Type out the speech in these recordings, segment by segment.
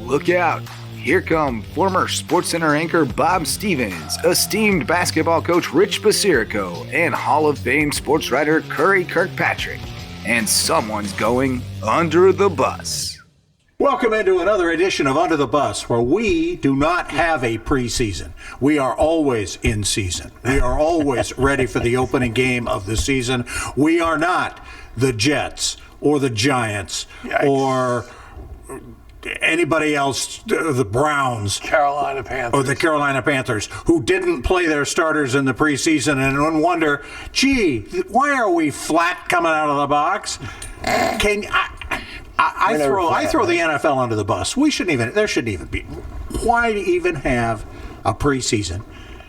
look out. Here come former SportsCenter anchor Bob Stevens, esteemed basketball coach Rich Basirico, and Hall of Fame sportswriter Curry Kirkpatrick. And someone's going under the bus. Welcome into another edition of Under the Bus, where we do not have a preseason. We are always in season. We are always ready for the opening game of the season. We are not the Jets or the Giants or anybody else, the Browns, Carolina Panthers, or the Carolina Panthers, who didn't play their starters in the preseason and wonder, gee, why are we flat coming out of the box? I throw the NFL under the bus. There shouldn't even be. Why even have a preseason?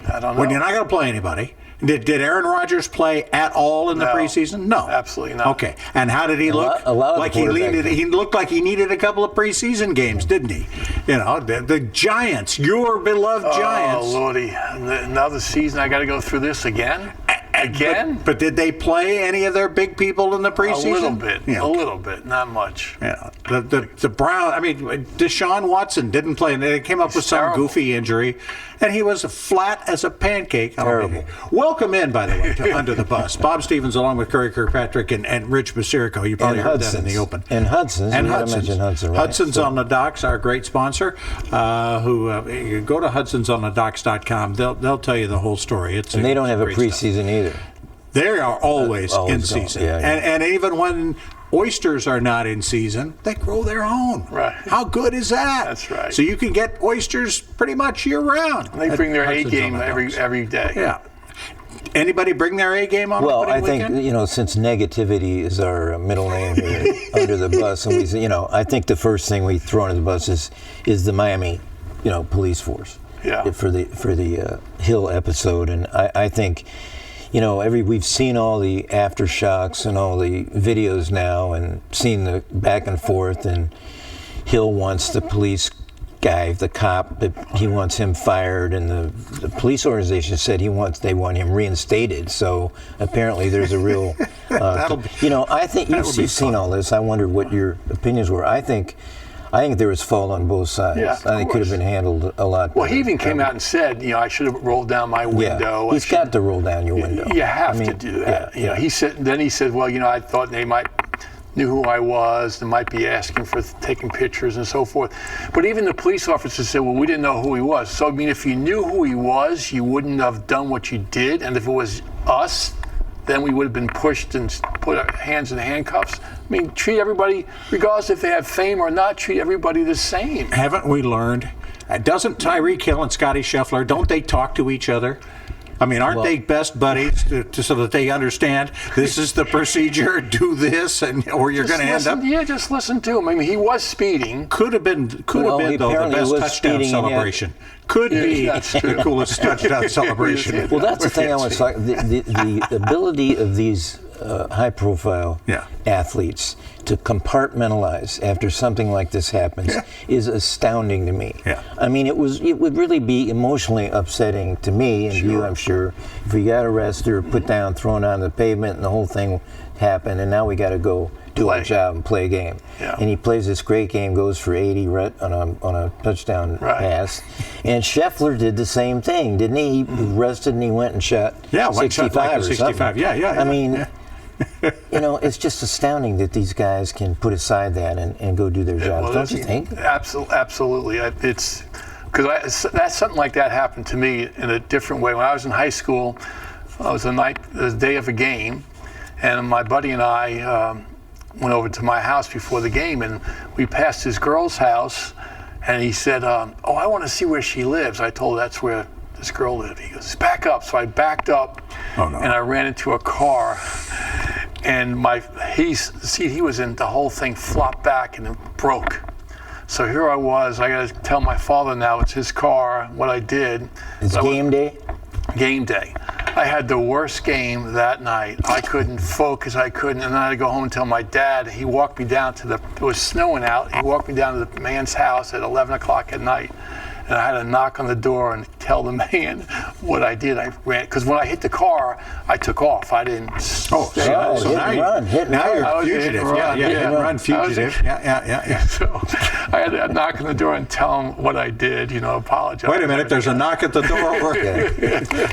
I don't know. When you're not going to play anybody. Did Aaron Rodgers play at all in the preseason? No. Absolutely not. Okay. And how did he look? He looked like he needed a couple of preseason games, didn't he? You know, the Giants, your beloved Giants. Oh, Lordy. Another season, I got to go through this again? Again? But did they play any of their big people in the preseason? A little bit. Yeah, a little bit. Not much. Yeah. The Brown, Deshaun Watson didn't play, and they came up with some goofy injury, and he was flat as a pancake. Terrible. Welcome in, by the way, to Under the Bus. Bob Stevens, along with Curry Kirkpatrick and Rich Basirico. You probably heard that in the open. And Hudson's. And Hudson's. Hudson, right? Hudson's on the Docks, our great sponsor. You go to hudsonsonthedocks.com. They'll tell you the whole story. And they don't have a preseason either. They are always in season. Yeah. And even when oysters are not in season, they grow their own. Right. How good is that? That's right. So you can get oysters pretty much year-round. And they bring their A game every day. Yeah. Anybody bring their A game on opening weekend? Well, I think, since negativity is our middle name here, Under the Bus, and I think the first thing we throw under the bus is the Miami, police force. Yeah. For the Hill episode, and I think, we've seen all the aftershocks and all the videos now, and seen the back and forth, and Hill wants the police guy, the cop, he wants him fired, and the police organization said they want him reinstated. So apparently there's a real, I think you've seen all this. I wondered what your opinions were. I think there was fault on both sides. Yeah, I think it could have been handled a lot better. Well, he even came out and said, I should have rolled down my window. Yeah, he's got to roll down your window. You have to do that. Yeah. He said, well, I thought they might knew who I was. They might be asking for taking pictures and so forth. But even the police officer said, well, we didn't know who he was. So, if you knew who he was, you wouldn't have done what you did. And if it was us, then we would have been pushed and put our hands in handcuffs. Treat everybody, regardless if they have fame or not, treat everybody the same. Haven't we learned? Doesn't Tyreek Hill and Scotty Scheffler, don't they talk to each other? Aren't they best buddies so that they understand this is the procedure, do this, or you're going to end up? Yeah, just listen to him. He was speeding. Could have been though the best touchdown celebration. Could be the coolest touchdown celebration. Well, that's the thing I want to talk. The ability of these high-profile athletes to compartmentalize after something like this happens is astounding to me. Yeah. It would really be emotionally upsetting to me and you, I'm sure, if we got arrested or put down, thrown on the pavement, and the whole thing happened, and now we got to go do our job and play a game. Yeah. And he plays this great game, goes for 80 on a touchdown pass. And Scheffler did the same thing, didn't he? He arrested and he went and shot 65 or 65. Something. Yeah. It's just astounding that these guys can put aside that and go do their jobs. Don't you think? Absolutely. It's because that's something like that happened to me in a different way. When I was in high school, it was the day of a game, and my buddy and I went over to my house before the game, and we passed his girl's house, and he said, I want to see where she lives. I told him that's where this girl lived. He goes, back up. So I backed up, and I ran into a car, and he was in, the whole thing flopped back and it broke. So here I was, I got to tell my father now it's his car, what I did. It's game day? Game day. I had the worst game that night. I couldn't focus, and then I had to go home and tell my dad. He walked me down it was snowing out, he walked me down to the man's house at 11 o'clock at night. and I had to knock on the door and tell the man what I did. I ran, because when I hit the car, I took off. I didn't stay. So now you're a fugitive. Hit and run fugitive. Yeah. So I had to knock on the door and tell him what I did, apologize. Wait a minute, there's a knock at the door.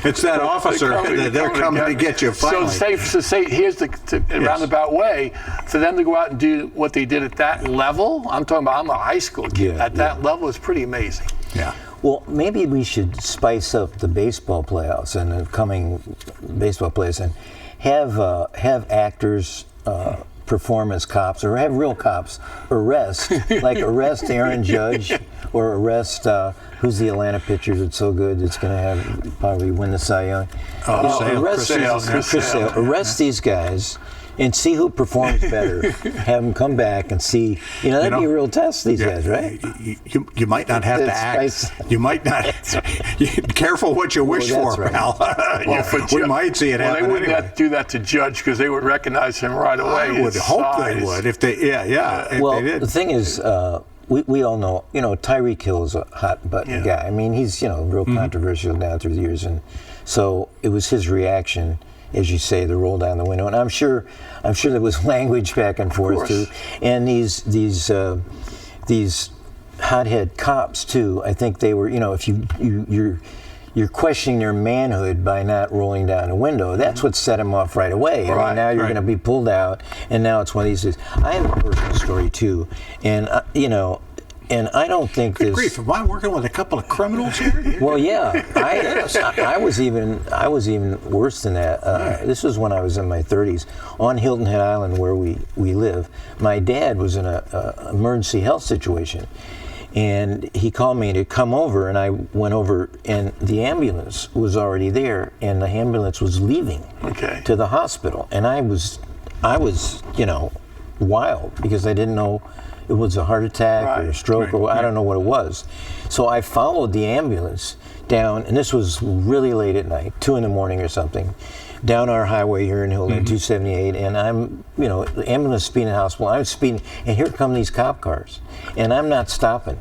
It's that officer. They're coming to get you finally. So say here's the roundabout way, for them to go out and do what they did at that level. I'm talking about, I'm a high school kid. At that level, it's pretty amazing. Yeah. Well, maybe we should spice up the baseball playoffs and the coming baseball playoffs and have actors perform as cops, or have real cops arrest Aaron Judge, or arrest who's the Atlanta pitcher that's so good that's going to have probably win the Cy Young. Chris Sale. Arrest these guys and see who performs better. Have them come back and see. That'd be a real test, these guys, right? You might not have to act. You might not. Careful what you wish for, pal. We might see it happen. They wouldn't have to do that to Judge, because they would recognize him right away. I would hope they would. If they did. The thing is, we all know, Tyreek Hill is a hot button guy. I mean, he's, real controversial down through the years. And so it was his reaction, as you say, the roll down the window. And I'm sure there was language back and forth too. And these hothead cops too, I think they were, if you're questioning their manhood by not rolling down the window. That's what set him off right away. I mean, now you're going to be pulled out, and now it's one of these things. I have a personal story too, and and I don't think Good grief, am I working with a couple of criminals here? Well, yeah, I was even worse than that. This was when I was in my 30s on Hilton Head Island, where we live. My dad was in a emergency health situation, and he called me to come over, and I went over, and the ambulance was already there, and the ambulance was leaving to the hospital, and I was wild, because I didn't know it was a heart attack or a stroke, or I don't know what it was. So I followed the ambulance down, and this was really late at night, 2 in the morning or something, down our highway here in Hilton, 278, and I'm, the ambulance speeding to the hospital, I'm speeding, and here come these cop cars, and I'm not stopping.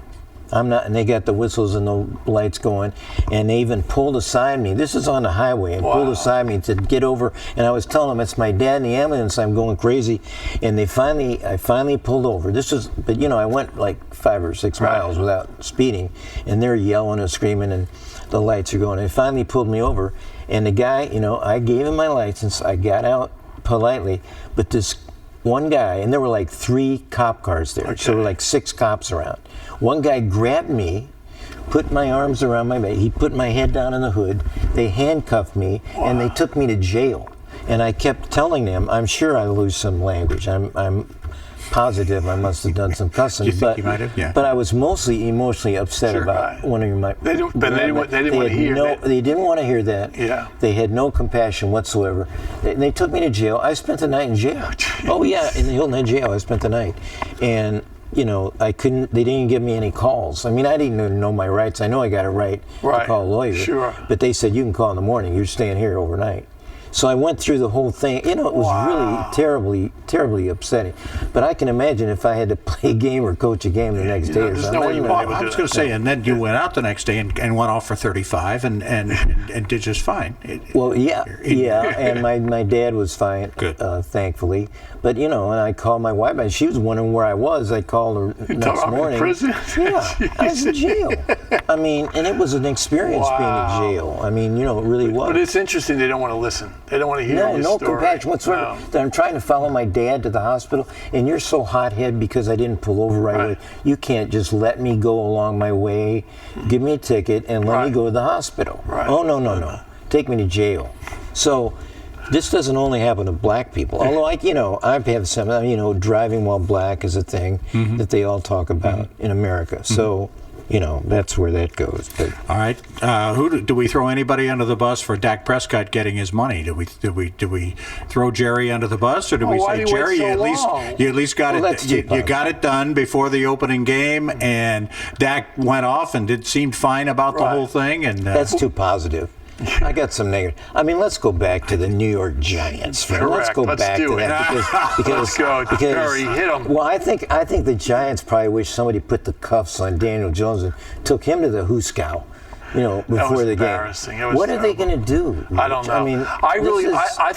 And they got the whistles and the lights going, and they even pulled aside me. This is on the highway, and pulled aside me to get over. And I was telling them, it's my dad in the ambulance. I'm going crazy, and I finally pulled over. But I went like 5 or 6 miles without speeding, and they're yelling and screaming, and the lights are going. They finally pulled me over, and the guy, I gave him my license. I got out politely, but this one guy, and there were like 3 cop cars there, so there were like 6 cops around. One guy grabbed me, put my arms around my back. He put my head down in the hood. They handcuffed me, and they took me to jail. And I kept telling them, I'm sure I lose some language. I'm positive I must have done some cussing. You think you might have? Yeah. But I was mostly emotionally upset about one of my. They didn't want to hear that. They didn't want to hear that. Yeah. They had no compassion whatsoever. They took me to jail. I spent the night in jail. Oh yeah, in the Hilton Head jail. I spent the night, and I couldn't. They didn't give me any calls. I mean, I didn't even know my rights. I know I got a right to call a lawyer. Sure. But they said you can call in the morning. You're staying here overnight. So I went through the whole thing. It was really terribly, terribly upsetting. But I can imagine if I had to play a game or coach a game the next day or something. I was going to say, and then you went out the next day and went off for 35 and did just fine. And my dad was fine, thankfully. But and I called my wife, and she was wondering where I was. I called her next morning. In prison? Yeah, I was in jail. I mean, and it was an experience being in jail. I mean, it really was. But it's interesting. They don't want to listen. They don't want to hear your story. No compassion whatsoever. No. I'm trying to follow my dad to the hospital, and you're so hot-headed because I didn't pull over right away. You can't just let me go along my way, give me a ticket, and let me go to the hospital. Oh, no. Take me to jail. So this doesn't only happen to black people. Although, I've had some, driving while black is a thing that they all talk about in America. So, that's where that goes. But. All right. Do we throw anybody under the bus for Dak Prescott getting his money? Do we throw Jerry under the bus, or do we say, Jerry, you at least got it. You got it done before the opening game, and Dak went off and seemed fine about the whole thing. And that's too positive. I got some negative. I mean, let's go back to the New York Giants. Friend. Let's go back to that because Let's go, Curry, hit him. Well, I think the Giants probably wish somebody put the cuffs on Daniel Jones and took him to the Hooskow. Before the game. What are they going to do? I don't know. I mean, I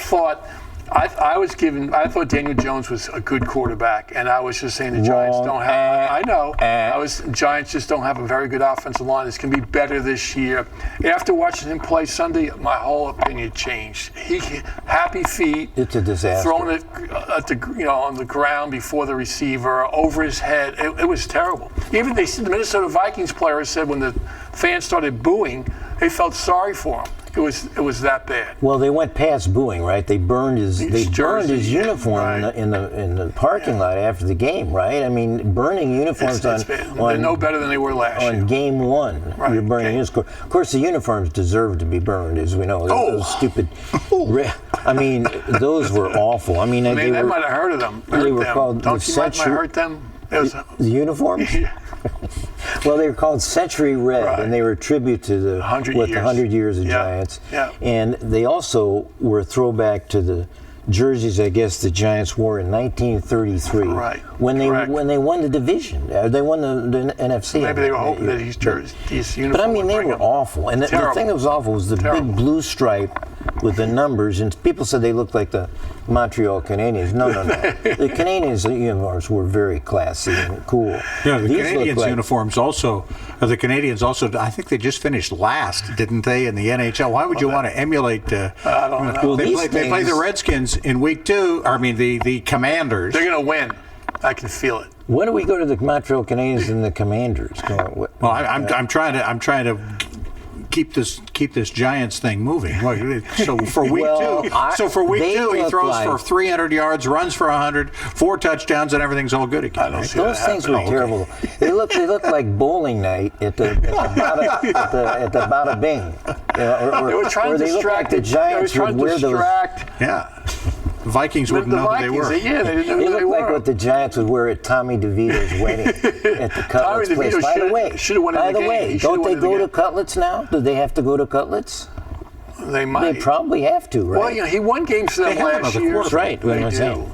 thought Daniel Jones was a good quarterback, and I was just saying the Giants don't have. I know. Giants just don't have a very good offensive line. It's going to be better this year. After watching him play Sunday, my whole opinion changed. Happy feet. It's a disaster. Throwing it on the ground before the receiver, over his head. It was terrible. Even the Minnesota Vikings players said when the fans started booing, they felt sorry for him. It was that bad. Well, they went past booing, right? They burned his uniform right. in the parking lot after the game, right? I mean, burning uniforms they're no better than they were last year. On game one, right. You're burning uniforms. Of course, the uniforms deserve to be burned, as we know. Those stupid. I mean, those were awful. I mean, they might have heard of them. They were called Don't you might hurt them? The uniforms? Well, they were called Century Red, right. and they were a tribute to the 100 years of Giants. Yeah. And they also were a throwback to the jerseys, I guess, the Giants wore in 1933. Right. When they won the division. They won the NFC. Maybe they were hoping that these uniforms. But I mean, they were awful. And the thing that was awful was the big blue stripe with the numbers, and people said they looked like the Montreal Canadiens. No. The Canadiens' uniforms were very classy and cool. Yeah, the Canadiens' uniforms also. The Canadiens also. I think they just finished last, didn't they, in the NHL? Why would you want to emulate? I don't know. Well, they play the Redskins in week 2. I mean, the Commanders. They're going to win. I can feel it. When do we go to the Montreal Canadiens and the Commanders? Well, I'm trying to keep this Giants thing moving. So for week 2, he throws for 300 yards, runs for 100, 4 touchdowns, and everything's all good again. Those things were terrible. They look like bowling night at the Bada Bing. They were trying to distract the Giants. They were trying to distract. Yeah. Vikings wouldn't know who they were. Yeah, they didn't know who they they look were. like what the Giants would wear at Tommy DeVito's wedding at the Cutlets place. By the way, don't they go to Cutlets now? Do they have to go to Cutlets? They might. They probably have to, right? Well, he won games for them last year. That's right. They do.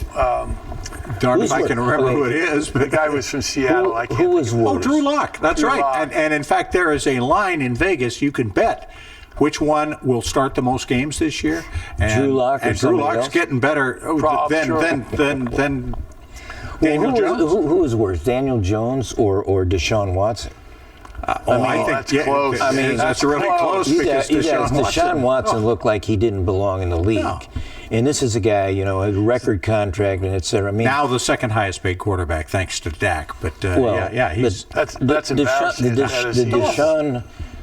Darn if I can remember who it is. But the guy was from Seattle. Who was worse? Drew Lock. That's right. Lock. And in fact, there is a line in Vegas you can bet which one will start the most games this year. And Drew Lock or Drew Lock's else? getting better than Daniel Jones. Who is worse, Daniel Jones or Deshaun Watson? I think that's close. I mean, that's really close because Deshaun Watson looked like he didn't belong in the league. No. And this is a guy, a record contract and et cetera. I mean, now the second highest paid quarterback, thanks to Dak. But he's that's embarrassing.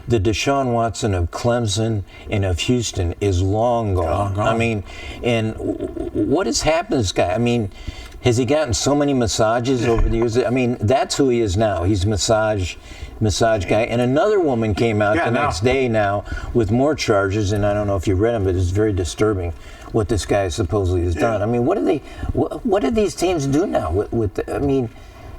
The Deshaun Watson of Clemson and of Houston is long gone. I mean, and what has happened to this guy? I mean, has he gotten so many massages over the years? I mean, that's who he is now. He's a massage guy. And another woman came out next day now with more charges, and I don't know if you read them, but it's very disturbing what this guy supposedly has done. I mean, what do these teams do now?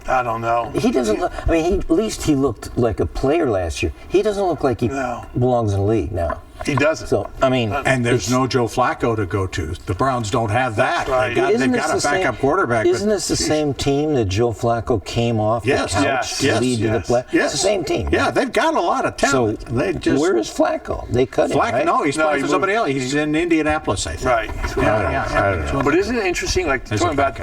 I don't know. He doesn't look. I mean, at least he looked like a player last year. He doesn't look like he belongs in the league now. He doesn't. So I mean, and there's no Joe Flacco to go to. The Browns don't have that. That's right. They've got a backup quarterback. Isn't this the same team that Joe Flacco came off the couch to lead to the play? Yes. It's the same team. Yeah, they've got a lot of talent. So where is Flacco? They cut him, right? No, he's playing for somebody else. He's in Indianapolis, I think. Right. But isn't it interesting, like talking about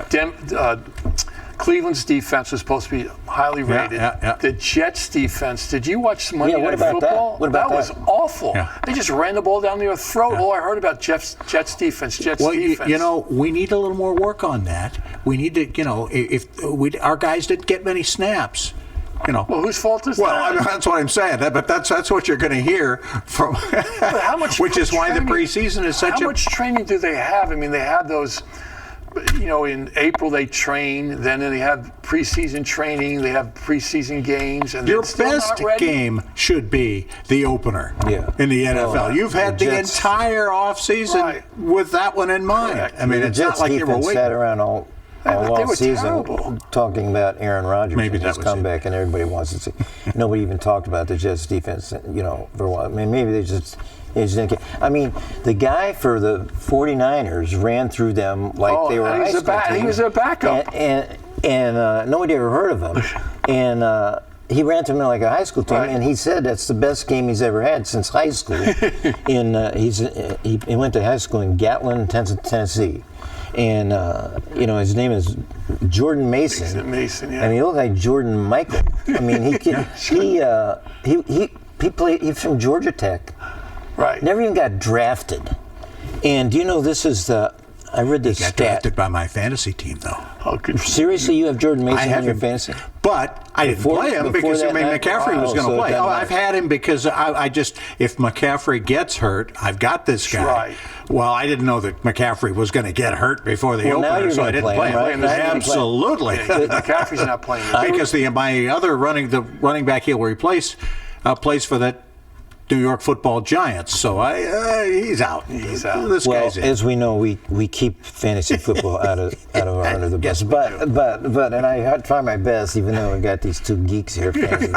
Cleveland's defense was supposed to be highly rated. The Jets' defense, did you watch Monday Night Football? That was awful. Yeah. They just ran the ball down their throat. All I heard about Jets' defense, defense. We need a little more work on that. We need to, our guys didn't get many snaps. Well, whose fault is that? Well, that's what I'm saying. But that's what you're going to hear from. How much? Which is why the preseason is such How much training do they have? I mean, they had those. In April they train, then they have preseason training, they have preseason games, and your best game should be the opener in the NFL. You've had the entire offseason with that one in mind. Correct. I mean, it's not like you were waiting. Sat around all They all were season terrible. talking about Aaron Rodgers Maybe and that his was comeback, and everybody wants to see. Nobody even talked about the Jets defense, for a while. I mean, maybe they just didn't care. I mean, the guy for the 49ers ran through them like they were a high school team. He was their backup. And nobody ever heard of him. And he ran through them like a high school team, and he said that's the best game he's ever had since high school. He went to high school in Gatlin, Tennessee. And his name is Jordan Mason. Mason, yeah. I mean, he looked like Jordan Michael. I mean, he played. He's from Georgia Tech. Right. Never even got drafted. And do you know this is the? I read this He got stat. drafted by my fantasy team, though. Oh, good. Seriously, you have Jordan I Mason have in your him, fantasy? but I didn't Before- play him before because that night? McCaffrey was Oh, going to so play. it doesn't I've had him because I just, if McCaffrey gets hurt, I've got this guy. Right. Well, I didn't know that McCaffrey was going to get hurt before the Well, now opener, you're so I gonna didn't play play him, him. right? Now you're gonna play him. Absolutely. McCaffrey's not playing. Because my other the running back he'll replace plays for that New York Football Giants, so he's out. He's out. This Well, guy's in. as we know, we keep fantasy football out of under the bus. But and I try my best, even though we got these two geeks here. Fantasy.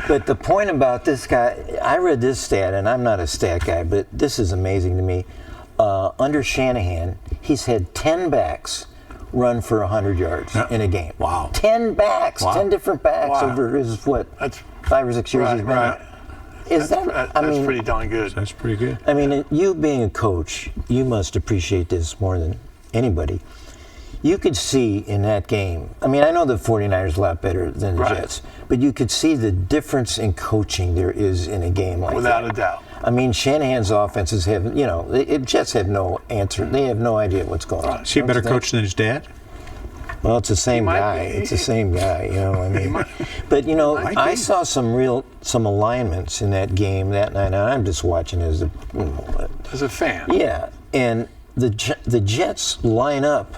But the point about this guy, I read this stat, and I'm not a stat guy, but this is amazing to me. Under Shanahan, he's had 10 backs run for 100 yards in a game. Wow. 10 backs, Wow. 10 different backs Wow. over his, That's 5 or 6 years he's been right. Is that, That's pretty darn good. That's pretty good. I mean, you being a coach, you must appreciate this more than anybody. You could see in that game, I mean, I know the 49ers a lot better than the Right. Jets, but you could see the difference in coaching there is in a game like Without that. a doubt. I mean, Shanahan's offenses have, the Jets have no answer. They have no idea what's going on. Is he a Don't better you think? coach than his dad? Well, it's the same might guy. be. It's the same guy, I mean. But, might I be. saw some alignments in that game that night. And I'm just watching as a, As a fan. yeah, and the Jets line up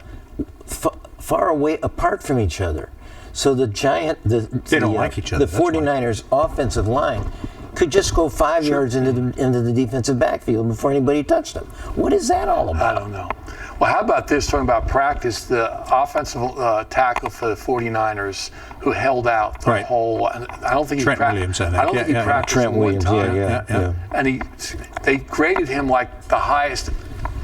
far away apart from each other. So they don't like each other, The that's why. 49ers offensive line could just go 5 yards into the defensive backfield before anybody touched them. What is that all I about? don't know. Well, how about this, talking about practice, the offensive tackle for the 49ers who held out the Right. whole, and I don't think Trent he Williams, I think. I don't Yeah, think he yeah, yeah. practiced Trent one Williams, time. yeah. And they graded him like the highest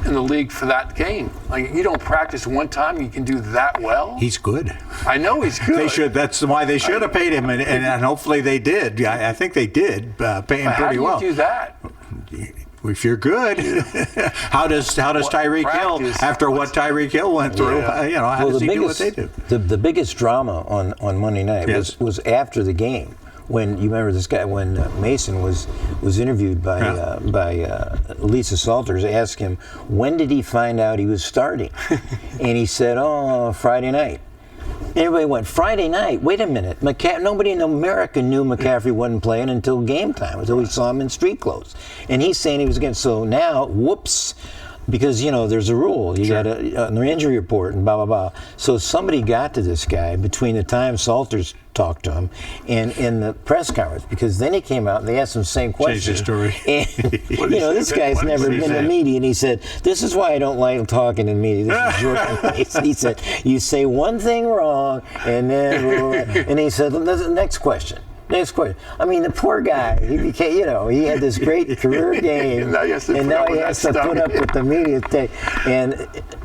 in the league for that game. Like, you don't practice one time, you can do that well. He's good. I know he's good. They should. That's why they should have paid him, and hopefully they did. I think they did pay him But how pretty do you well. do that? If you're good, how does Tyreek Hill, practice? after what Tyreek Hill went through, Yeah. how does he do what they do? The biggest drama on Monday night Yes. was after the game. When you remember this guy, when Mason was interviewed by Lisa Salters, asked him when did he find out he was starting, and he said, Friday night. Everybody went, Friday night? Wait a minute. Nobody in America knew McCaffrey wasn't playing until game time, until we saw him in street clothes. And he's saying he was against. So now, whoops, because, there's a rule. You got an injury report and blah, blah, blah. So somebody got to this guy between the time Salters talked to him and in the press conference, because then he came out and they asked him the same question. Changed his story. And, this guy's never been in media, and he said, this is why I don't like talking in media. This is your place. He said, you say one thing wrong, and then, and he said, next question. Next question. I mean, the poor guy, he became, he had this great career game, And now he has to and put now up he with has that to put stuff. up with the media thing. And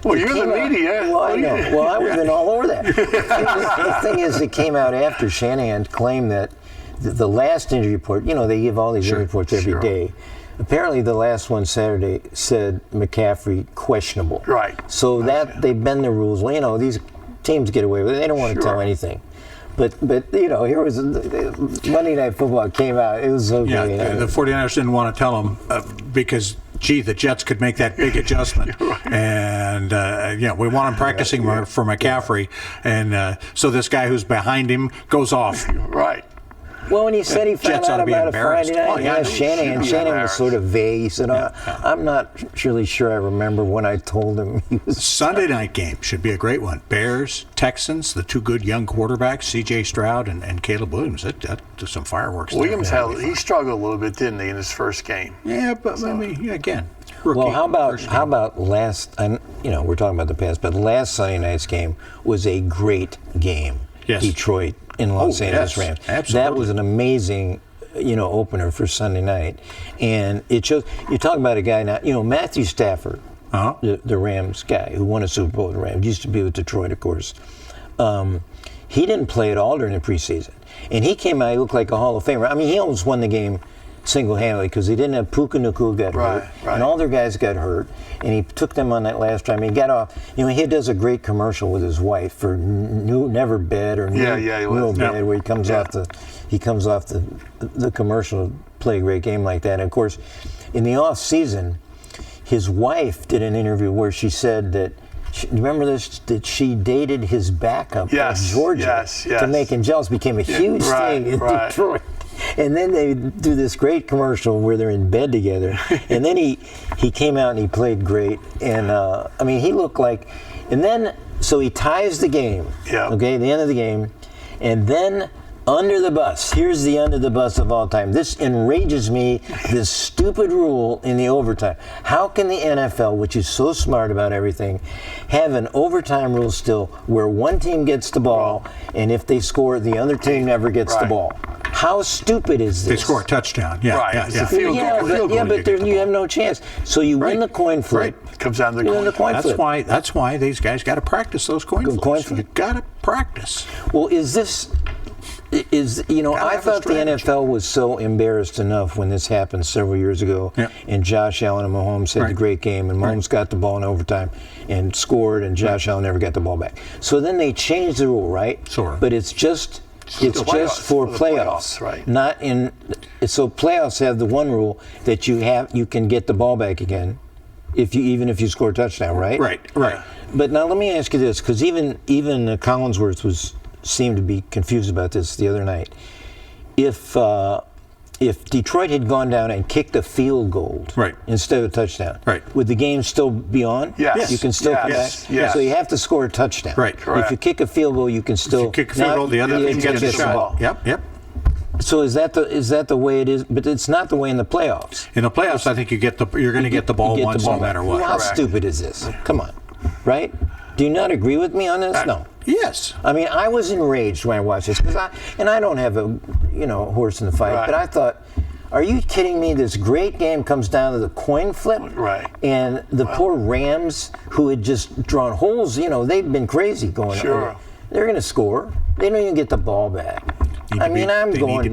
Well, it you're the came out- media. Well, I know. Well, I was been all over that. The thing is, it came out after Shanahan claimed that the last injury report, they give all these injury reports every day. Apparently, the last one Saturday said McCaffrey questionable. Right. So they bend the rules. Well, these teams get away with it. They don't want to tell anything. But here was Monday Night Football came out. It was so Yeah, great. the 49ers didn't want to tell him because, the Jets could make that big adjustment. And, we want him practicing for McCaffrey. And so this guy who's behind him goes off. Right. Well, when he said he found Jets ought out to be about a Friday embarrassed. night, Oh, yeah, he asked he should Shanahan. be Shanahan was embarrassed. sort of vague. He said, I'm not really sure I remember when I told him he was. Sunday night game should be a great one. Bears, Texans, the two good young quarterbacks, C.J. Stroud and Caleb Williams. That's some fireworks. Williams there. he struggled a little bit, didn't he, in his first game? Yeah, but again, Rookie, well, how first game. about last? We're talking about the past, but last Sunday night's game was a great game. Yes. Detroit in Los Angeles yes, Rams. absolutely. That was an amazing, opener for Sunday night, and it shows. You talk about a guy now. Matthew Stafford, the Rams guy who won a Super Bowl with the Rams, used to be with Detroit, of course. He didn't play at all during the preseason, and he came out. He looked like a Hall of Famer. I mean, he almost won the game single-handedly because he didn't have Puka Nacua got hurt, and all their guys got hurt, and he took them on that last time. He got off. He does a great commercial with his wife for Never Bed or Real Bed, where he comes off the commercial to play a great game like that. And of course, in the off season, his wife did an interview where she said that. Remember this? That she dated his backup at Georgia to make him jealous. Became a huge thing in Detroit. And then they do this great commercial where they're in bed together. And then he came out and he played great. And he looked like. And then so he ties the game. Yeah. Okay, the end of the game, and then. Under the bus. Here's the under the bus of all time. This enrages me, this stupid rule in the overtime. How can the NFL, which is so smart about everything, have an overtime rule still where one team gets the ball, and if they score, the other team never gets the ball? How stupid is this? They score a touchdown. It's a field goal. But you have no chance. So you win the coin flip. It comes down to the coin flip. That's why these guys got to practice those coin flips. You got to practice. Well, is this... I thought the NFL was so embarrassed enough when this happened several years ago, and Josh Allen and Mahomes had the great game, and Mahomes got the ball in overtime and scored, and Josh Allen never got the ball back. So then they changed the rule, right? Sure. But it's just for playoffs, right? Not in. So playoffs have the one rule that you can get the ball back again, even if you score a touchdown, right? Right. But now let me ask you this, because even Collinsworth seemed to be confused about this the other night. If Detroit had gone down and kicked a field goal instead of a touchdown, would the game still be on? Yes. You can still come back? Yes. So you have to score a touchdown. Right. Correct. If you kick a field goal, you can still... If you kick a field goal, the other team gets a shot. Yep. So is that the way it is? But it's not the way in the playoffs. In the playoffs, I think you're going to get the ball once no matter what. Well, how stupid is this? Come on. Right? Do you not agree with me on this? No. Yes. I mean, I was enraged when I watched this because I don't have a horse in the fight, but I thought, are you kidding me? This great game comes down to the coin flip, and the poor Rams who had just drawn holes. They've been crazy going. Sure. They're going to score. They don't even get the ball back. I'm going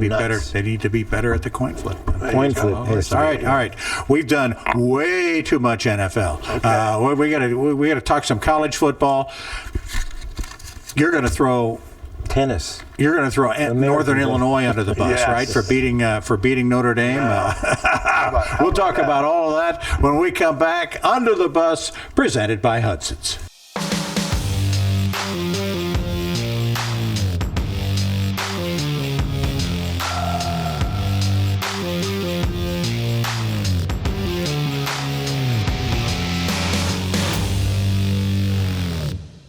nuts. They need to be better at the coin flip. Coin flip. All right. We've done way too much NFL. Okay. We got to talk some college football. You're going to throw tennis. You're going to throw Northern Illinois under the bus, right? For beating Notre Dame. We'll talk about all of that when we come back. Under the Bus, presented by Hudson's.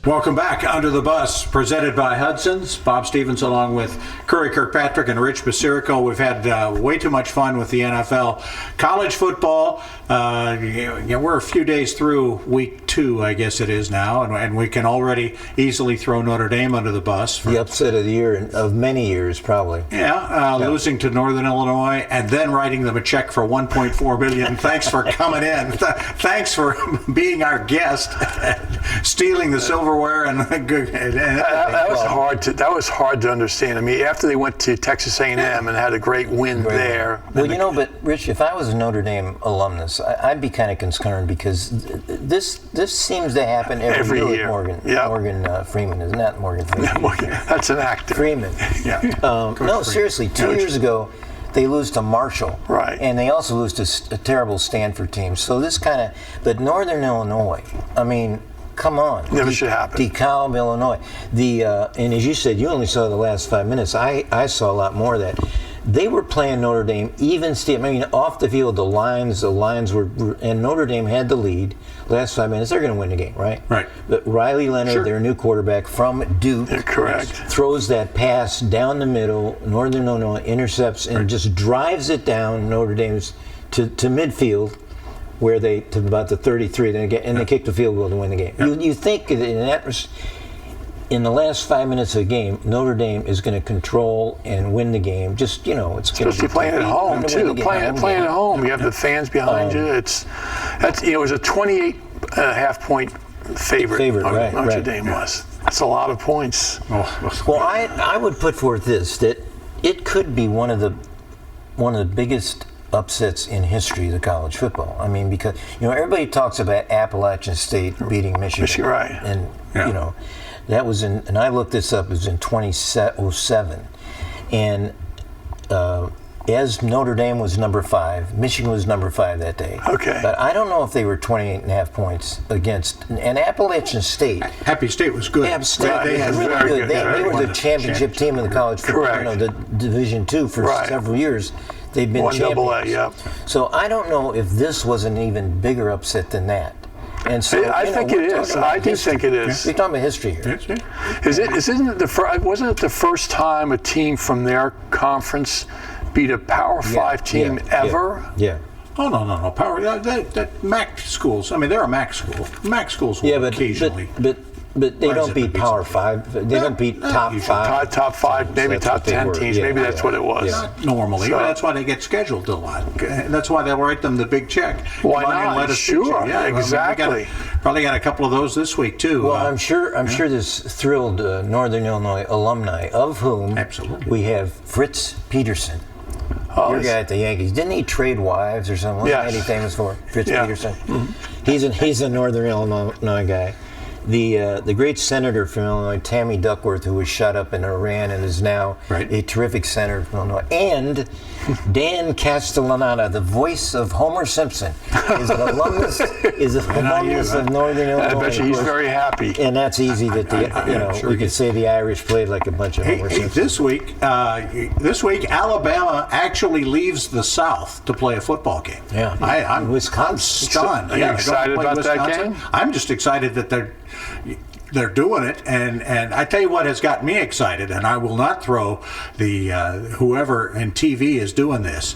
Welcome back, Under the Bus, presented by Hudson's. Bob Stevens along with Curry Kirkpatrick and Rich Basirico. We've had way too much fun with the NFL. College football, we're a few days through week 2, I guess it is now, and we can already easily throw Notre Dame under the bus. The upset of the year, of many years, probably. Losing to Northern Illinois and then writing them a check for $1.4 million. Thanks for coming in. Thanks for being our guest, stealing the silverware. That was hard to understand. I mean, after they went to Texas A&M and had a great win there. Well, but Rich, if I was a Notre Dame alumnus, I'd be kind of concerned because this seems to happen every year. Morgan Freeman, isn't that Morgan Freeman? That's an actor. Freeman. No, seriously, 2 years ago, they lose to Marshall. Right. And they also lose to a terrible Stanford team. So but Northern Illinois, I mean, come on. Never should happen. DeKalb, Illinois. And as you said, you only saw the last 5 minutes. I saw a lot more of that. They were playing Notre Dame even still. I mean, off the field, the lines were, and Notre Dame had the lead. Last 5 minutes, they're going to win the game, right? Right. But Riley Leonard, their new quarterback from Duke, throws that pass down the middle. Northern Illinois intercepts and just drives it down Notre Dame's to midfield. where they to about the 33, and they kicked the field goal to win the game. You think that in the last 5 minutes of the game, Notre Dame is going to control and win the game. Just, it's going to be especially playing at home too. Playing at home, you have the fans behind you. It was a 28.5 point favorite. Notre Dame was. That's a lot of points. Well, I would put forth this, that it could be one of the biggest upsets in history of the college football. I mean, because everybody talks about Appalachian State beating Michigan, right? And that was and I looked this up. It was in 2007, and as Notre Dame was number 5, Michigan was number 5 that day. Okay. But I don't know if they were 28.5 points against. And Appalachian State. Happy State was good. App State they was really good. They were the championship team in the college football, the Division II for several years. They've been champions. AA, So I don't know if this was an even bigger upset than that. And so I think it is. I do think it is. We're talking about history here. Wasn't it the first time a team from their conference beat a Power 5 team ever? Yeah. Oh, no. Power, that MAC schools, I mean, they're a MAC school. MAC schools will occasionally. But they don't beat Power 5. They don't beat top 5. Top 5, maybe top 10 teams. Maybe that's what it was. Not normally. But that's why they get scheduled a lot. And that's why they'll write them the big check. Why not? Sure. Yeah, exactly. Probably got a couple of those this week, too. Well, I'm sure this thrilled Northern Illinois alumni, of whom we have Fritz Peterson. Your guy at the Yankees. Didn't he trade wives or something? Wasn't that he famous for? Fritz Peterson. Mm-hmm. He's a Northern Illinois guy. The great senator from Illinois, Tammy Duckworth, who was shot up in Iran and is now a terrific senator from Illinois, and Dan Castellaneta, the voice of Homer Simpson, is an alumnus of Northern Illinois. I bet you he's very happy. And that's easy that we could say the Irish played like a bunch of Homer Simpsons. This week, Alabama actually leaves the South to play a football game. Yeah, I'm Wisconsin. stunned. Are you excited about that game? I'm just excited that they're doing it, and I tell you what has got me excited, and I will not throw the whoever in TV is doing this.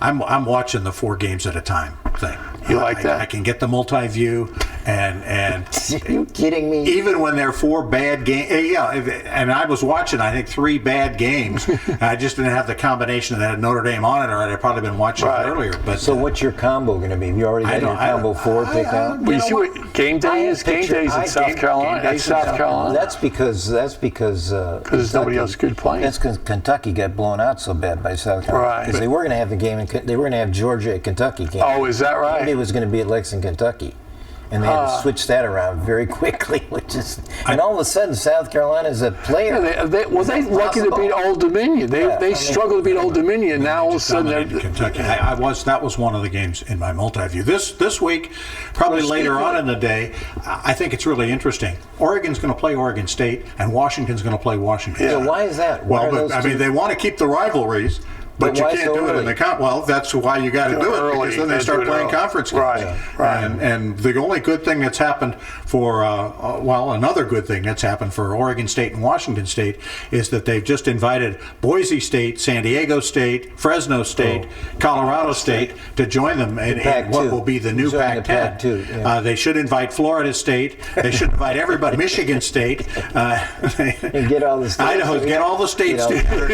I'm watching the 4 games at a time thing. You like that? I can get the multi-view, and are you kidding me? Even when they're 4 bad games, and I was watching, I think 3 bad games. I just didn't have the combination that had Notre Dame on it, or I'd probably been watching it earlier. But so what's your combo going to be? Have you already got your combo 4 picked out? You see what game day is? Game days in South Carolina. That's South Carolina. That's because there's nobody else good playing. That's because Kentucky got blown out so bad by South Carolina. Because they were going to have the game. They were going to have Georgia at Kentucky game. Oh, is that right? It was going to be at Lexington, Kentucky. And they had to switch that around very quickly, and all of a sudden South Carolina's a player. They lucky to beat Old Dominion. They struggled to beat Old Dominion. Now all of a sudden they're Kentucky. That was one of the games in my multi-view. This week, probably later on in the day, I think it's really interesting. Oregon's going to play Oregon State, and Washington's going to play Washington. Yeah. So why is that? They want to keep the rivalries. But you can't do it in the well, that's why you got to do it, because then they start playing conference games. Right. And the only good thing that's happened for, another good thing that's happened for Oregon State and Washington State is that they've just invited Boise State, San Diego State, Fresno State, Colorado State to join them in what will be the new Pac-10. They should invite Florida State. They should invite everybody. Michigan State. And get all the states. Idaho, get all the states together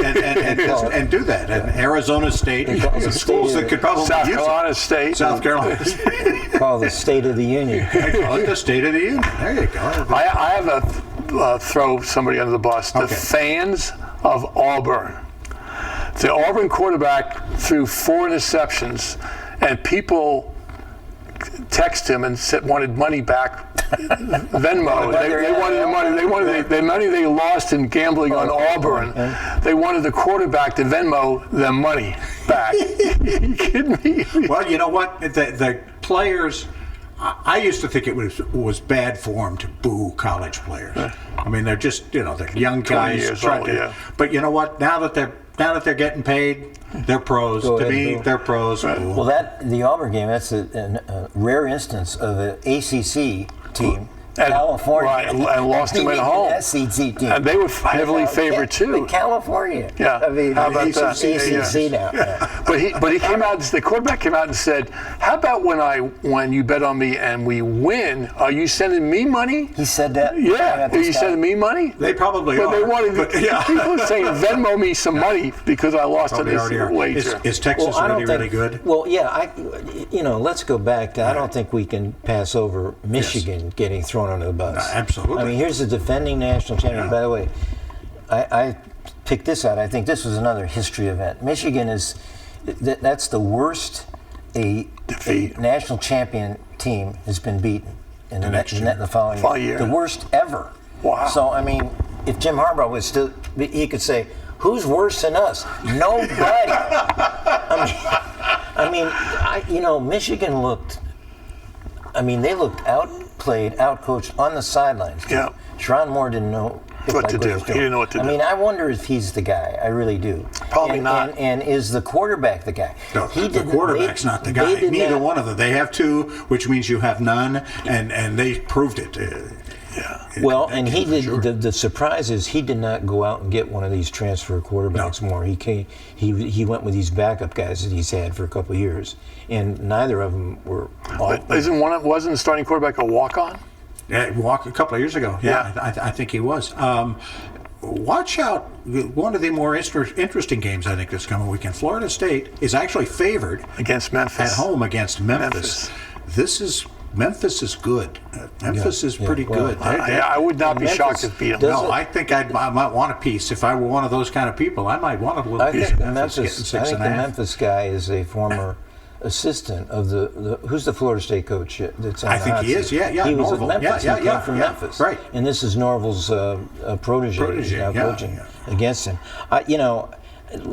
and do that. And Arizona State, schools that could probably South Carolina State. South Carolina State. Call the State of the Union. I call it the State of the Union. There you go. I have a throw somebody under the bus. The fans of Auburn. The Auburn quarterback threw 4 interceptions, and people text him and wanted money back. Venmo. They wanted the money. They wanted the money they lost in gambling on Auburn. They wanted the quarterback to Venmo their money back. Are you kidding me? Well, you know what? The players. I used to think it was bad form to boo college players. I mean, they're just they're young guys. 20 years old, yeah. But you know what? Now that they're getting paid, they're pros. To me, they're pros. Right. Well, the Auburn game, that's a rare instance of an ACC team California. Right, and lost them at home. SEC team. And they were heavily favored too. California. Yeah. I mean, how about that? ACC now. Yeah. But he came out. The quarterback came out and said, "How about when you bet on me and we win? Are you sending me money?" He said that. Yeah. Are you sending me money? They probably But are. they wanted people are saying Venmo me some money because I lost to Probably this already are. wager. Is Texas really good? Well, yeah, let's go back to, I don't think we can pass over Michigan getting thrown under the bus. Absolutely. I mean, here's the defending national champion. Yeah. By the way, I picked this out. I think this was another history event. Michigan that's the worst a national champion team has been beaten in the following year. The worst ever. Wow. So, I mean, if Jim Harbaugh was still, he could say, who's worse than us? Nobody. Michigan looked, they looked outplayed, outcoached on the sidelines. Yeah. Sharon Moore didn't know what to do. He didn't know what to do. I wonder if he's the guy. I really do. Probably not. And is the quarterback the guy? No, the quarterback's not the guy. Neither one of them. They have two, which means you have none, and they proved it. Well, and he did. Sure. The surprise is he did not go out and get one of these transfer quarterbacks more. He went with these backup guys that he's had for a couple of years, and neither of them were. Wasn't the starting quarterback a walk-on? Yeah, a couple of years ago. Yeah. I think he was. Watch out. One of the more interesting games, I think, this coming weekend. Florida State is actually favored against Memphis. At home against Memphis. Memphis is good. Memphis is pretty good. I would not be shocked if beat them. No, I think I might want a piece. If I were one of those kind of people, I might want a little piece of Memphis. I think the Memphis guy is a former assistant of who's the Florida State coach that's on I think he is. Yeah. He was Norval. at Memphis. He came from Memphis. Right. And this is Norval's protege now coaching against him.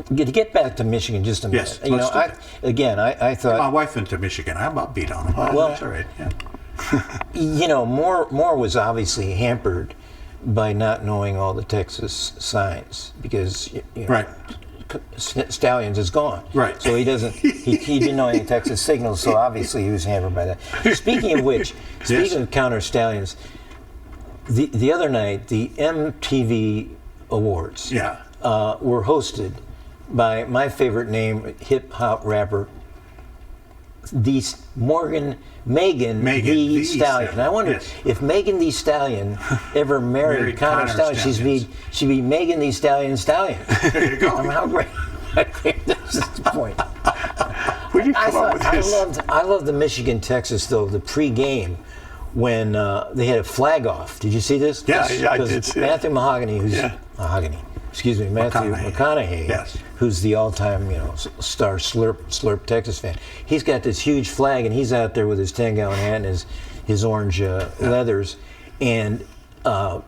To get back to Michigan just a minute. Yes, I thought my wife went to Michigan. I'm about beat on him. Well, that's all right. Yeah. Moore was obviously hampered by not knowing all the Texas signs because right. Stallions is gone. Right. So he doesn't. He didn't know any Texas signals. So obviously he was hampered by that. Speaking of which, of counter Stallions, the other night the MTV Awards were hosted by my favorite name, hip hop rapper, Megan Thee Stallion. And I wonder if Megan Thee Stallion ever married Connor Stallion, she'd be Megan Thee Stallion. There you go. How great! This is the point. Where did you come up with this? I love the Michigan-Texas though. The pre-game when they had a flag off. Did you see this? Yes, I did see Matthew McConaughey, who's the all-time star slurp Texas fan. He's got this huge flag, and he's out there with his 10-gallon hat and his orange leathers. And the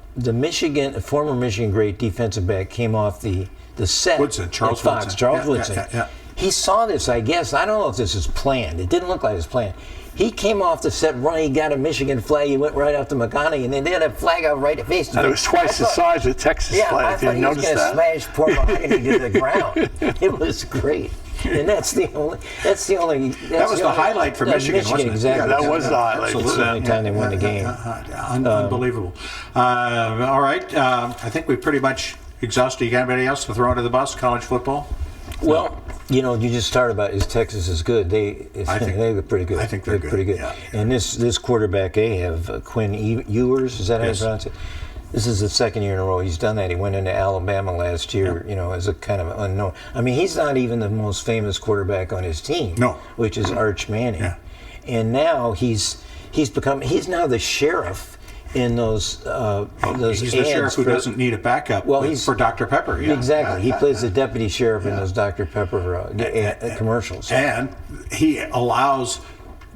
former Michigan great defensive back came off the set Charles at Fox. Woodson. Charles Woodson. Yeah. He saw this, I guess. I don't know if this is planned. It didn't look like it was planned. He came off the set running, he got a Michigan flag, he went right up to McConaughey, and then they had a flag out right at face to face. It was twice the size of the Texas flag. Did you notice that? I thought he was going to smash poor McConaughey to the ground. It was great. And that's the only. That was the highlight for Michigan, wasn't it? Exactly. Yeah, that was the highlight. That's the only time they won the game. Unbelievable. All right. I think we pretty much exhausted. You got anybody else to throw under the bus? College football? Well, you just started about is Texas is good. They're pretty good. I think they're good. Pretty good. Yeah. And this quarterback they have Quinn Ewers. Is that how you pronounce it? This is the second year in a row he's done that. He went into Alabama last year, as a kind of unknown. I mean, he's not even the most famous quarterback on his team, which is Arch Manning. Yeah. And now he's now the sheriff in those he's the sheriff who doesn't need a backup for Dr. Pepper. Yeah. Exactly. He plays the deputy sheriff in those Dr. Pepper commercials. And he allows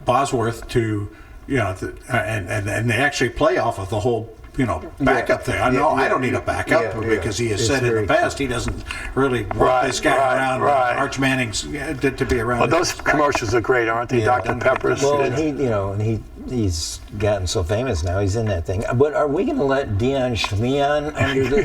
Bosworth to, and they actually play off of the whole backup thing. I don't need a backup because he has said in the past he doesn't really want this guy around Arch Manning's to be around. Well, those commercials are great, aren't they? Dr. Pepper's. Well, and he's gotten so famous now. He's in that thing. But are we going to let Deion Schmion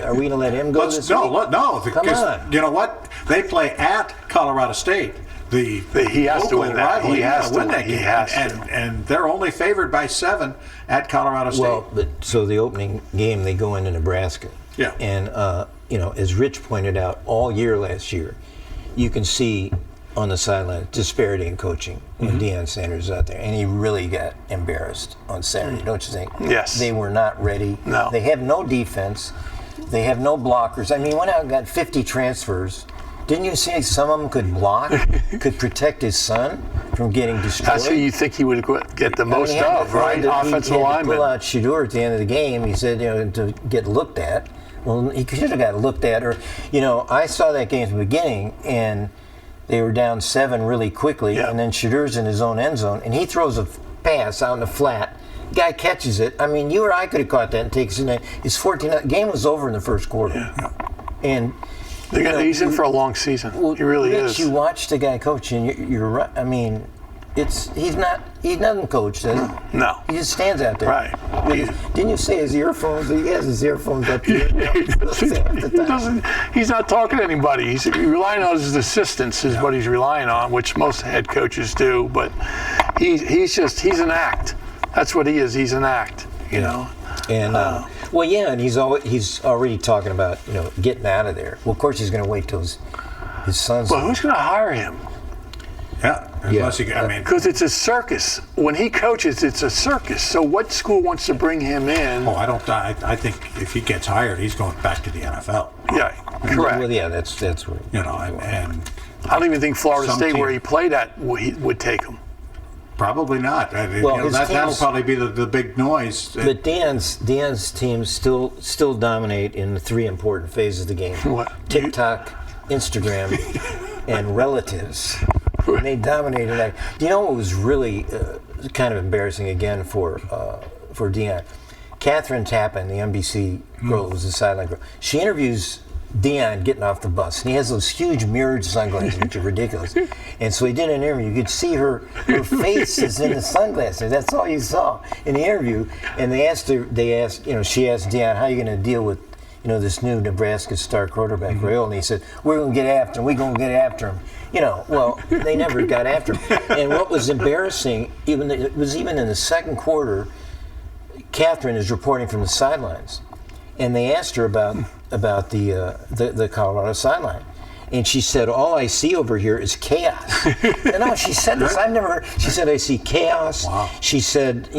are we going to let him go this week? No. Come on. You know what? They play at Colorado State. he has to win that. Rival, He has to win that game. He has and they're only favored by 7 at Colorado State. Well, so the opening game, they go into Nebraska. Yeah. And, as Rich pointed out, all year last year, you can see on the sideline disparity in coaching when Deion Sanders is out there. And he really got embarrassed on Saturday, don't you think? Yes. They were not ready. No. They have no defense. They have no blockers. I mean, went out and got 50 transfers. Didn't you see some of them could block, could protect his son from getting destroyed? That's who you think he would get the most of, right? Offensive lineman. lineman. Pull out Shedeur at the end of the game. He said, to get looked at. Well, he should have got looked at. Or, I saw that game at the beginning, and they were down 7 really quickly, and then Shedeur's in his own end zone, and he throws a pass out in the flat. Guy catches it. I mean, you or I could have caught that and takes it. It's 14. Game was over in the first quarter. Yeah. And he's in for a long season. He really is. You watch the guy coach, and you're right. I mean, he doesn't coach, does he? No. He just stands out there. Right. Didn't you say his earphones? He has his earphones up here. He's not talking to anybody. He's relying on his assistants is what he's relying on, which most head coaches do. But he's an act. That's what he is. He's an act, And and he's already talking about getting out of there. Well, of course he's going to wait till his son's. Well, who's going to hire him? Yeah. Unless because it's a circus. When he coaches, it's a circus. So what school wants to bring him in? Oh, I think if he gets hired, he's going back to the NFL. Yeah, correct. Well, yeah, that's where. And I don't even think Florida State, where he played at, would take him. Probably not. That'll probably be the big noise. But Deion's teams still dominate in the 3 important phases of the game: what? TikTok, Instagram, and relatives. And they dominated that. Do you know what was really kind of embarrassing again for Deion? Catherine Tappan, the NBC girl, was the sideline girl. She interviews Deion getting off the bus, and he has those huge mirrored sunglasses, which are ridiculous. And so he did an interview. You could see her face is in the sunglasses. That's all you saw in the interview. And she asked Deion, how are you going to deal with this new Nebraska star quarterback, Rayola? And he said, we're going to get after him. We're going to get after him. Well, they never got after him. And what was embarrassing, it was even in the second quarter, Catherine is reporting from the sidelines, and they asked her about the Colorado sideline. And she said, all I see over here is chaos. No, she said this. I've never heard. She said, I see chaos. Wow. She said,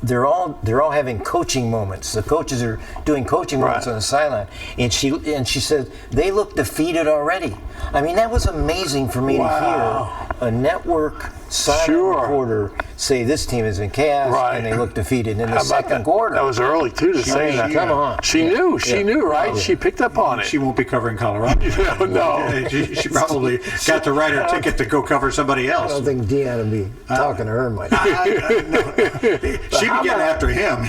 they're all having coaching moments. The coaches are doing coaching moments on the sideline. And she said, they look defeated already. I mean, that was amazing for me to hear a network sideline reporter say this team is in chaos and they look defeated in the second quarter. That was early, too, to say that. Come on. She knew, right? Yeah. She picked up on it. She won't be covering Colorado. No. She probably got to write her ticket to go cover somebody else. I don't think Deion would be talking to her much. She'd be getting after him.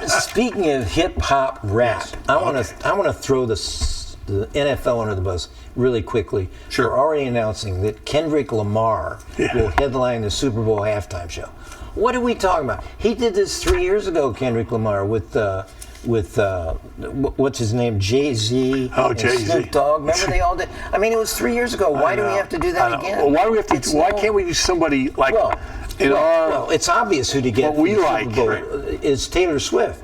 Speaking of hip-hop rap, I want to throw the NFL under the bus really quickly. Sure. We're already announcing that Kendrick Lamar will headline the Super Bowl halftime show. What are we talking about? He did this 3 years ago, Kendrick Lamar, with what's his name, Jay-Z, Jay-Z. Snoop Dogg. Remember they all did? I mean, it was 3 years ago. Why do we have to do that again? Well, why can't we use somebody like Well, it's obvious who to get. What we like is Taylor Swift.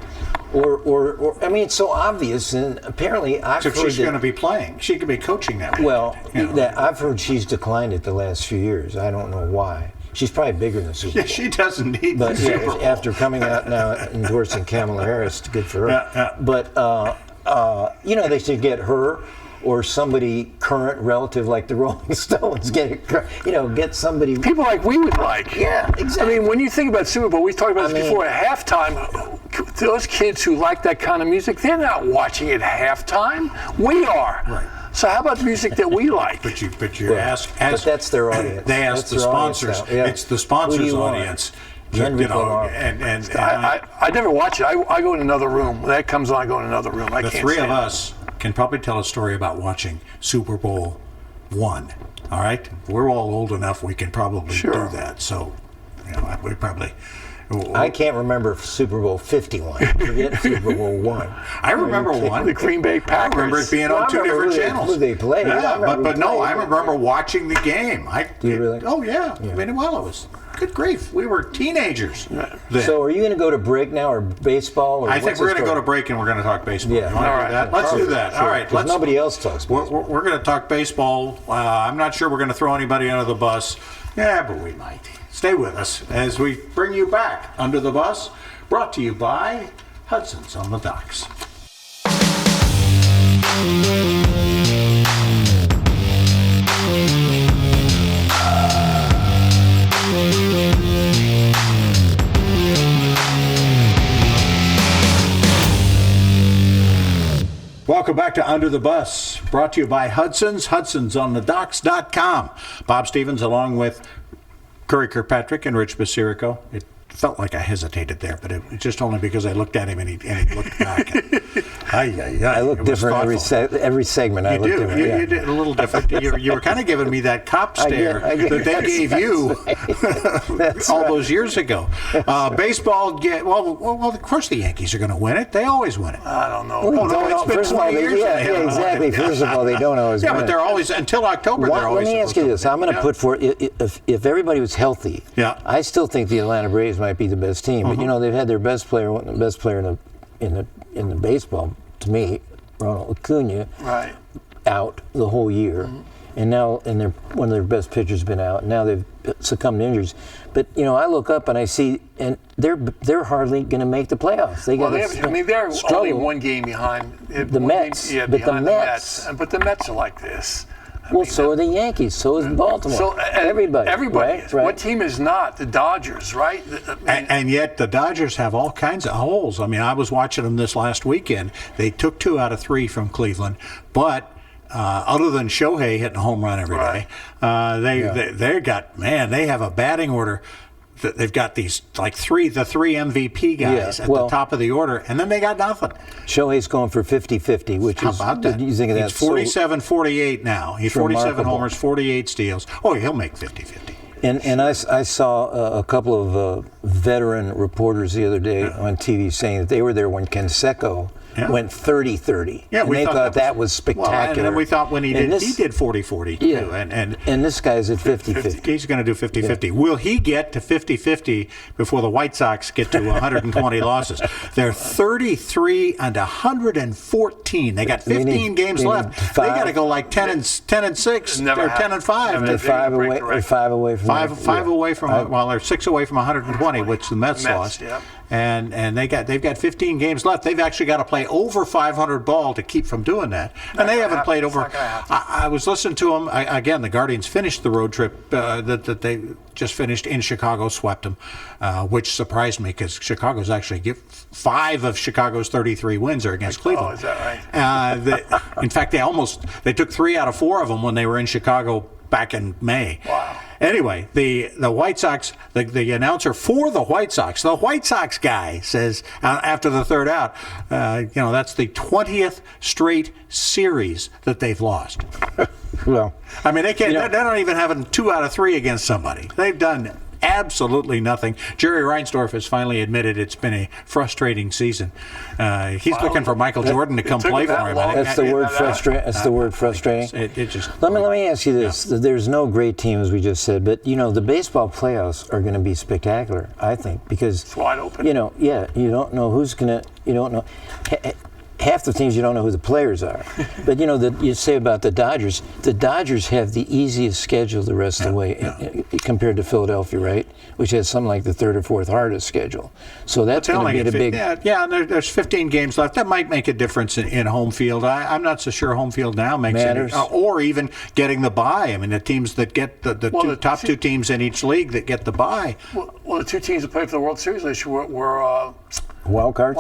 Or I mean, it's so obvious, and apparently I've heard she's going to be playing. She could be coaching that week. Well, I've heard she's declined it the last few years. I don't know why. She's probably bigger than Super Bowl. Yeah, she doesn't need the Super Bowl. After coming out now endorsing Kamala Harris, good for her. Yeah. But they should get her or somebody current relative like the Rolling Stones. Get somebody. People like we would like. Yeah, exactly. I mean, when you think about Super Bowl, we talked about this before. At halftime, those kids who like that kind of music, they're not watching at halftime. We are. Right. So how about the music that we like? But that's their audience. They ask the sponsors. It's the sponsors' audience. And I never watch it. I go in another room. When that comes on, I go in another room. The three of us can probably tell a story about watching Super Bowl I. All right, we're all old enough. We can probably do that. So, we probably I can't remember Super Bowl 51. Forget Super Bowl 1. I remember one. The Green Bay Packers. I remember it being on two different channels. Who they played. Yeah, but no, I remember watching the game. Do you really? Oh, yeah. I mean, well, it was good grief. We were teenagers then. So are you going to go to break now or baseball? Or I think we're going to go to break and we're going to talk baseball. Yeah. You want to do that? Let's do that. Sure. All right. Let's. Nobody else talks baseball. We're going to talk baseball. I'm not sure we're going to throw anybody under the bus. Yeah, but we might. Stay with us as we bring you back Under the Bus, brought to you by Hudson's on the Docks. Welcome back to Under the Bus, brought to you by Hudson's, hudsonsonthedocks.com. Bob Stevens along with Curry Kirkpatrick and Rich Basirico. It felt like I hesitated there, but it just only because I looked at him and he looked back. I look different every segment. I look different. You did a little different. You were kind of giving me that cop stare that they gave you all those years ago. Baseball, well, of course the Yankees are going to win it. They always win it. I don't know. It's been 20 years. Exactly. First of all, they don't always win. Yeah, but they're always, until October, they're always. Let me ask you this. I'm going to put forth, if everybody was healthy, I still think the Atlanta Braves might be the best team. But, they've had their best player in the baseball, to me, Ronald Acuna, out the whole year. And now, one of their best pitchers been out. And now they've succumbed to injuries. But I look up and I see, and they're hardly going to make the playoffs. They're struggle. only one game behind the Mets. But the Mets. But the Mets are like this. So are the Yankees. So is Baltimore. So everybody. Right? What team is not? The Dodgers, right? And yet the Dodgers have all kinds of holes. I mean, I was watching them this last weekend. They took 2 out of 3 from Cleveland, but other than Shohei hitting a home run every day, they have a batting order. They've got these the 3 MVP guys at the top of the order, and then they got nothing. Shohei's going for 50-50, which How about that? You think of that? He's 47-48 now. He's 47 remarkable. homers, 48 steals. Oh, he'll make 50-50. And I saw a couple of veteran reporters the other day on TV saying that they were there when Canseco went 30-30. Yeah, and they thought that was spectacular. Well, and we thought when he did 40-40 too. And this guy's at 50-50. He's going to do 50-50. Will he get to 50-50 before the White Sox get to 120 losses? They're 33-114. They got 15 games left. They got to go like 10-6 or 10-5. They're 5 away. They're 5 away from five away from. Well, they're 6 away from 120, which the Mets lost. Yeah. And they've got 15 games left. They've actually got to play over 500 ball to keep from doing that. And they haven't played over. I was listening to them again. The Guardians finished the road trip that they just finished in Chicago, swept them, which surprised me because Chicago's actually 5 of Chicago's 33 wins are against Cleveland. Oh, is that right? In fact, they took 3 out of 4 of them when they were in Chicago back in May. Wow. Anyway, the White Sox, the announcer for the White Sox guy says after the third out, that's the 20th straight series that they've lost. Well, I mean, they can't. They're not even having 2 out of 3 against somebody. They've done absolutely nothing. Jerry Reinsdorf has finally admitted it's been a frustrating season. He's looking for Michael Jordan to come play for him. That's the word frustrating. That's the word frustrating. Let me ask you this: There's no great team, as we just said, but the baseball playoffs are going to be spectacular. I think because it's wide open. You don't know who's going to. You don't know. Half the teams you don't know who the players are. But you say about the Dodgers have the easiest schedule the rest of the way compared to Philadelphia, right? Which has something like the 3rd or 4th hardest schedule. So that's going to be the big. Yeah, and there's 15 games left. That might make a difference in home field. I'm not so sure home field now makes matters. Or even getting the bye. I mean, the teams that get the top 2 teams in each league that get the bye. Well, the 2 teams that played for the World Series this year were wild cards.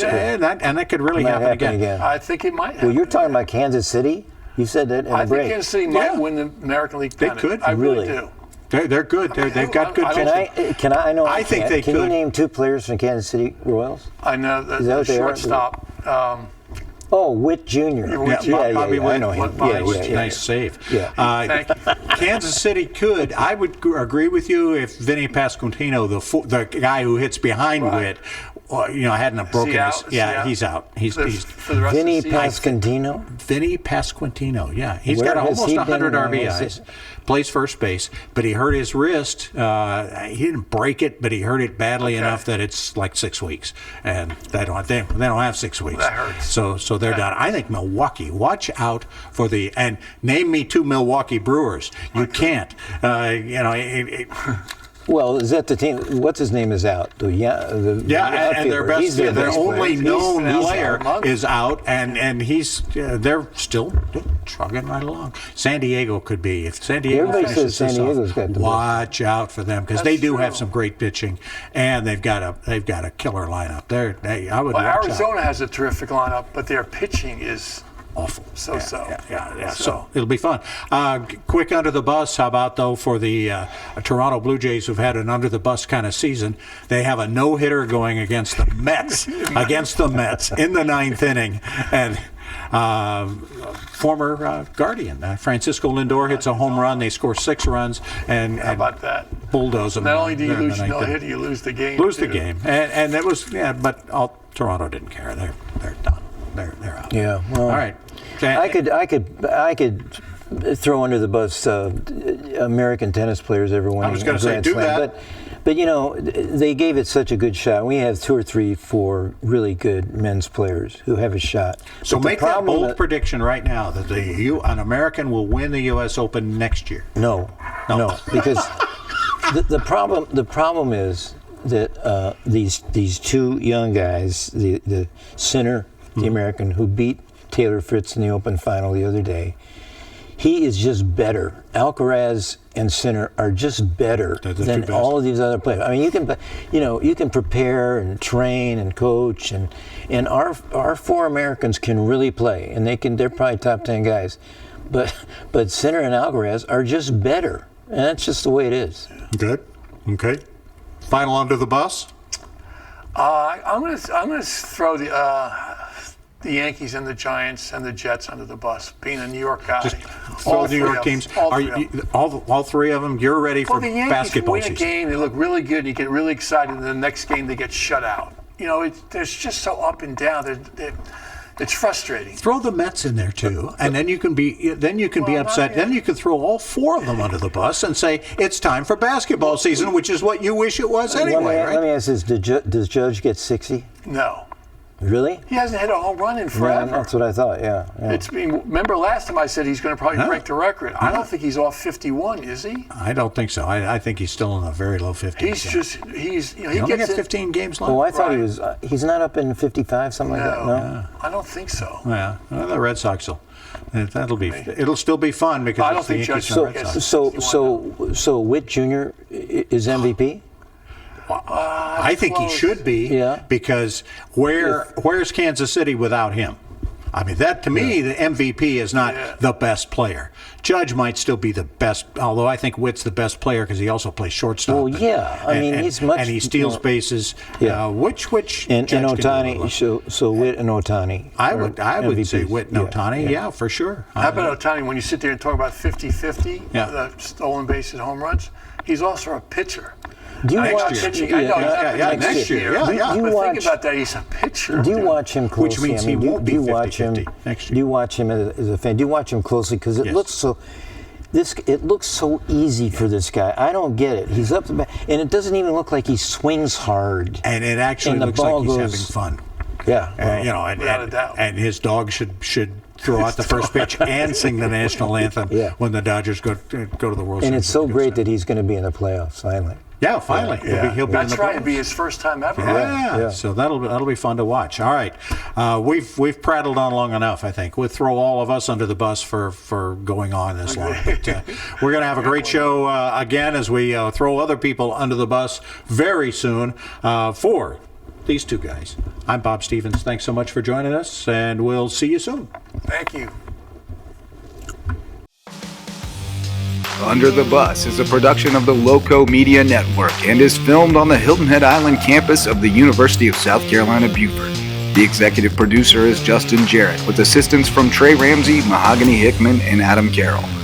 And that could really happen again. I think it might happen. Well, you're talking about Kansas City? You said that in the break. I think Kansas City might win the American League pennant. They could. I really do. They're good. They've got good pitching. I think they could. Can you name 2 players from Kansas City Royals? I know the shortstop. Oh, Witt Jr. Bobby Witt. I know him. Nice save. Yeah. Thank you. Kansas City could. I would agree with you if Vinny Pasquantino, the guy who hits behind Witt, hadn't broken his. He's out. He's For the rest Vinny of the season. Pasquantino. Vinny Pasquantino. Yeah, he's Where got has almost he 100 been? RBIs. Plays first base, but he hurt his wrist. He didn't break it, but he hurt it badly enough that it's like 6 weeks, and they don't have 6 weeks. That hurts. So they're done. I think Milwaukee. Watch out for and name me 2 Milwaukee Brewers. You can't. Well, is that the team? What's his name is out? And their outfielder. best, He's their their best only player. known player out. is out, and he's they're still chugging right along. San Diego could be if San Diego. Everybody finishes says San this Diego's off, got the watch out for them because they That's do true. have some great pitching, and they've got a killer lineup. I would watch Arizona out. has a terrific lineup, but their pitching is Awful. So-so. Yeah. So it'll be fun. Quick under the bus. How about though for the Toronto Blue Jays who've had an under the bus kind of season? They have a no hitter going against the Mets. In the 9th inning, and former Guardian Francisco Lindor hits a home run. They score 6 runs and How about that? bulldoze them. Not only do you in the lose your 9th no inning. hitter, you lose the game. And it was but Toronto didn't care. They're done. They're out. Yeah. Well, all right. I could throw under the bus American tennis players every one. I was going to say do that. But they gave it such a good shot. We have 2 or 3, 4 really good men's players who have a shot. So But the make that problem bold prediction right now that an American will win the U.S. Open next year. No, because the problem is that these 2 young guys, the Sinner, the American who beat Taylor Fritz in the Open final the other day, he is just better. Alcaraz and Sinner are just better than all of these other players. I mean, you can prepare and train and coach, and our 4 Americans can really play, and they're probably top 10 guys, but Sinner and Alcaraz are just better, and that's just the way it is. Good. Okay. Final under the bus. I'm gonna throw the Yankees and the Giants and the Jets under the bus. Being a New York guy, Just all New York teams. All 3 of them. You're ready for the Yankees basketball win season. a game, they look really good, and you get really excited, and the next game they get shut out. There's just so up and down. It's frustrating. Throw the Mets in there too, and then you can be upset. Then you can throw all 4 of them under the bus and say it's time for basketball season, which is what you wish it was anyway, Let me right? ask this: does Judge get 60? No. Really? He hasn't hit a home run in forever. Yeah, that's what I thought. Yeah. Remember last time I said he's going to probably break the record. I don't think he's off 51, is he? I don't think so. I think he's still in the very low 50s. He only gets got 15 games left. Oh, I thought he was. He's not up in 55, something like that. No. I don't think so. Yeah, well, the Red Sox will. It'll still be fun because I don't it's the think Yankees Judge and Red gets Sox. So Witt Jr. is MVP? I think he close. should be. Yeah. Because where's Kansas City without him? I mean, that to me, the MVP is not the best player. Judge might still be the best, although I think Witt's the best player because he also plays shortstop. Well, yeah. I mean, he's much. And he steals bases. Yeah. Which and Judge can do Otani. So Witt and Otani. I would say MVPs. Witt and Otani. Yeah, for sure. How about Otani, when you sit there and talk about 50-50, the stolen bases, home runs, he's also a pitcher. Do you Next watch? year. I know, next year. Yeah. Do you But watch, think about that, he's a pitcher. Do you watch him closely? Which means he won't be 50-50 next year. Do you watch him as a fan? Do you watch him closely? Because it looks so. It looks so easy for this guy. I don't get it. He's up the back, and it doesn't even look like he swings hard. And it actually looks like he's having fun. Yeah. Without a doubt. And his dog should throw out the first pitch and sing the national anthem when the Dodgers go to the World Series. And it's so great that he's going to be in the playoffs finally. Yeah, finally. He'll be That's in the right. playoffs. It'll be his first time ever. Yeah. So that'll be fun to watch. All right, we've prattled on long enough. I think we'll throw all of us under the bus for going on this long. But, we're going to have a great show again as we throw other people under the bus very soon for these 2 guys. I'm Bob Stevens. Thanks so much for joining us, and we'll see you soon. Thank you. Under the Bus is a production of the Loco Media Network and is filmed on the Hilton Head Island campus of the University of South Carolina, Beaufort. The executive producer is Justin Jarrett, with assistance from Trey Ramsey, Mahogany Hickman, and Adam Carroll.